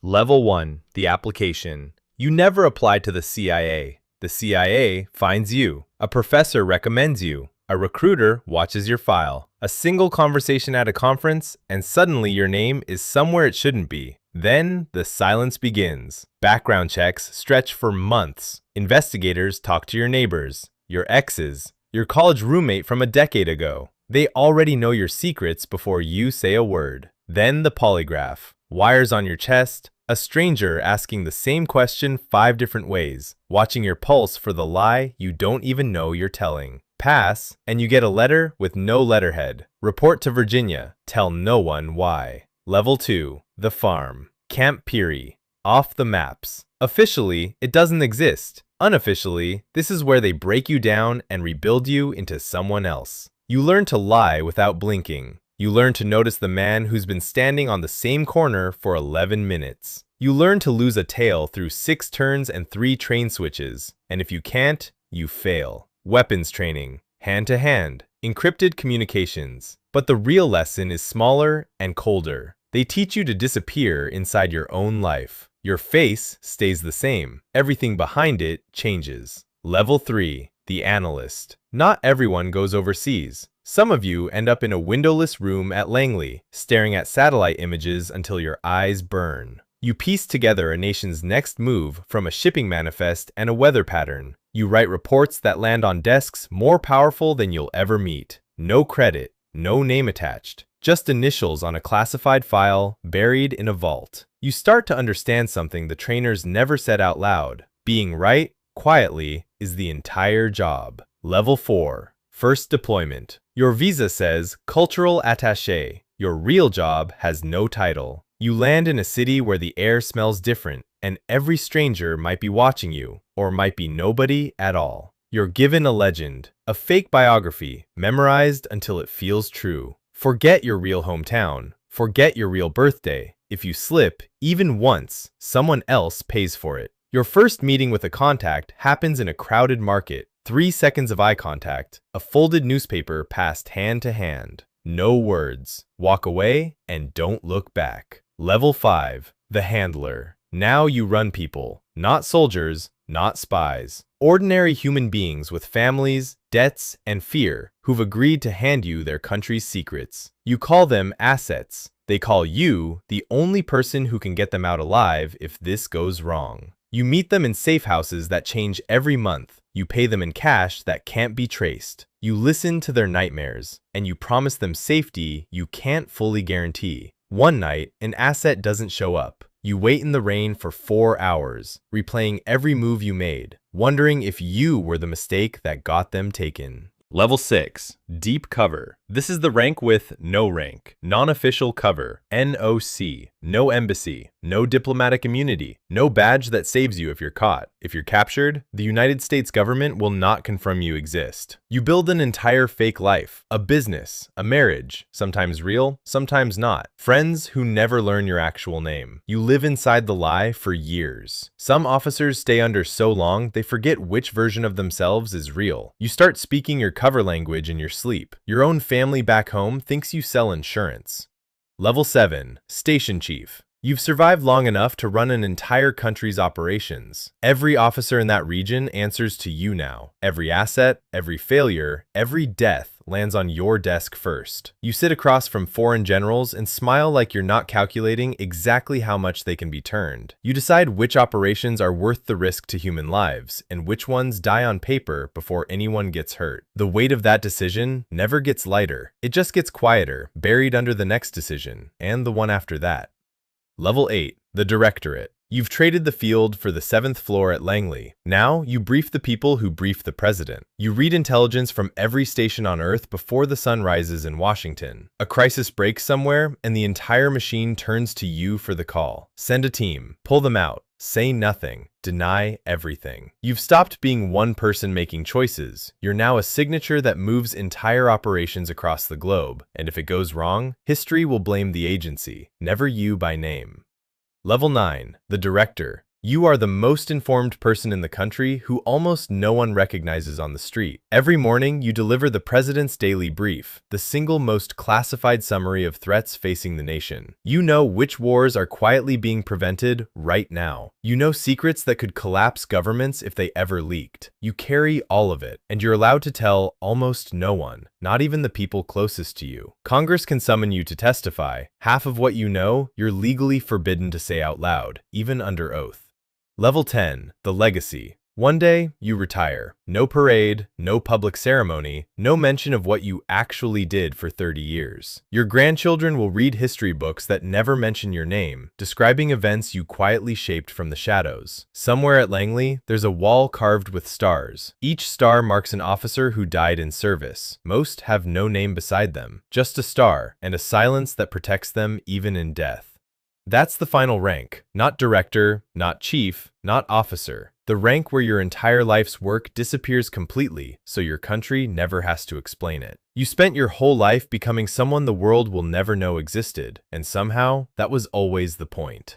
Level 1, the application. You never apply to the CIA. The CIA finds you. A professor recommends you. A recruiter watches your file. A single conversation at a conference, and suddenly your name is somewhere it shouldn't be. Then the silence begins. Background checks stretch for months. Investigators talk to your neighbors, your exes, your college roommate from a decade ago. They already know your secrets before you say a word. Then the polygraph. Wires on your chest, a stranger asking the same question 5 different ways, watching your pulse for the lie you don't even know you're telling. Pass, and you get a letter with no letterhead. Report to Virginia. Tell no one why. Level 2, the farm. Camp Peary. Off the maps. Officially, it doesn't exist. Unofficially, this is where they break you down and rebuild you into someone else. You learn to lie without blinking. You learn to notice the man who's been standing on the same corner for 11 minutes. You learn to lose a tail through 6 turns and 3 train switches. And if you can't, you fail. Weapons training, hand-to-hand, encrypted communications. But the real lesson is smaller and colder. They teach you to disappear inside your own life. Your face stays the same. Everything behind it changes. Level 3, the Analyst. Not everyone goes overseas. Some of you end up in a windowless room at Langley, staring at satellite images until your eyes burn. You piece together a nation's next move from a shipping manifest and a weather pattern. You write reports that land on desks more powerful than you'll ever meet. No credit, no name attached, just initials on a classified file buried in a vault. You start to understand something the trainers never said out loud. Being right, quietly, is the entire job. Level 4, first deployment. Your visa says cultural attaché. Your real job has no title. You land in a city where the air smells different, and every stranger might be watching you, or might be nobody at all. You're given a legend, a fake biography, memorized until it feels true. Forget your real hometown. Forget your real birthday. If you slip, even once, someone else pays for it. Your first meeting with a contact happens in a crowded market. 3 seconds of eye contact, a folded newspaper passed hand to hand. No words. Walk away and don't look back. Level 5, the Handler. Now you run people, not soldiers, not spies. Ordinary human beings with families, debts, and fear who've agreed to hand you their country's secrets. You call them assets. They call you the only person who can get them out alive if this goes wrong. You meet them in safe houses that change every month. You pay them in cash that can't be traced. You listen to their nightmares, and you promise them safety you can't fully guarantee. One night, an asset doesn't show up. You wait in the rain for 4 hours, replaying every move you made, wondering if you were the mistake that got them taken. Level 6, Deep Cover. This is the rank with no rank. Non-official cover, NOC. No embassy, no diplomatic immunity, no badge that saves you if you're caught. If you're captured, the United States government will not confirm you exist. You build an entire fake life, a business, a marriage, sometimes real, sometimes not. Friends who never learn your actual name. You live inside the lie for years. Some officers stay under so long they forget which version of themselves is real. You start speaking your cover language in your sleep. Your own family back home thinks you sell insurance. Level 7, Station Chief. You've survived long enough to run an entire country's operations. Every officer in that region answers to you now. Every asset, every failure, every death lands on your desk first. You sit across from foreign generals and smile like you're not calculating exactly how much they can be turned. You decide which operations are worth the risk to human lives and which ones die on paper before anyone gets hurt. The weight of that decision never gets lighter. It just gets quieter, buried under the next decision and the one after that. Level 8, the Directorate. You've traded the field for the 7th floor at Langley. Now you brief the people who brief the president. You read intelligence from every station on Earth before the sun rises in Washington. A crisis breaks somewhere and the entire machine turns to you for the call. Send a team. Pull them out. Say nothing. Deny everything. You've stopped being one person making choices. You're now a signature that moves entire operations across the globe. And if it goes wrong, history will blame the agency, never you by name. Level 9, the Director. You are the most informed person in the country who almost no one recognizes on the street. Every morning, you deliver the president's daily brief, the single most classified summary of threats facing the nation. You know which wars are quietly being prevented right now. You know secrets that could collapse governments if they ever leaked. You carry all of it, and you're allowed to tell almost no one, not even the people closest to you. Congress can summon you to testify. Half of what you know, you're legally forbidden to say out loud, even under oath. Level 10, the legacy. One day, you retire. No parade, no public ceremony, no mention of what you actually did for 30 years. Your grandchildren will read history books that never mention your name, describing events you quietly shaped from the shadows. Somewhere at Langley, there's a wall carved with stars. Each star marks an officer who died in service. Most have no name beside them, just a star and a silence that protects them even in death. That's the final rank. Not director, not chief, not officer. The rank where your entire life's work disappears completely, so your country never has to explain it. You spent your whole life becoming someone the world will never know existed, and somehow, that was always the point.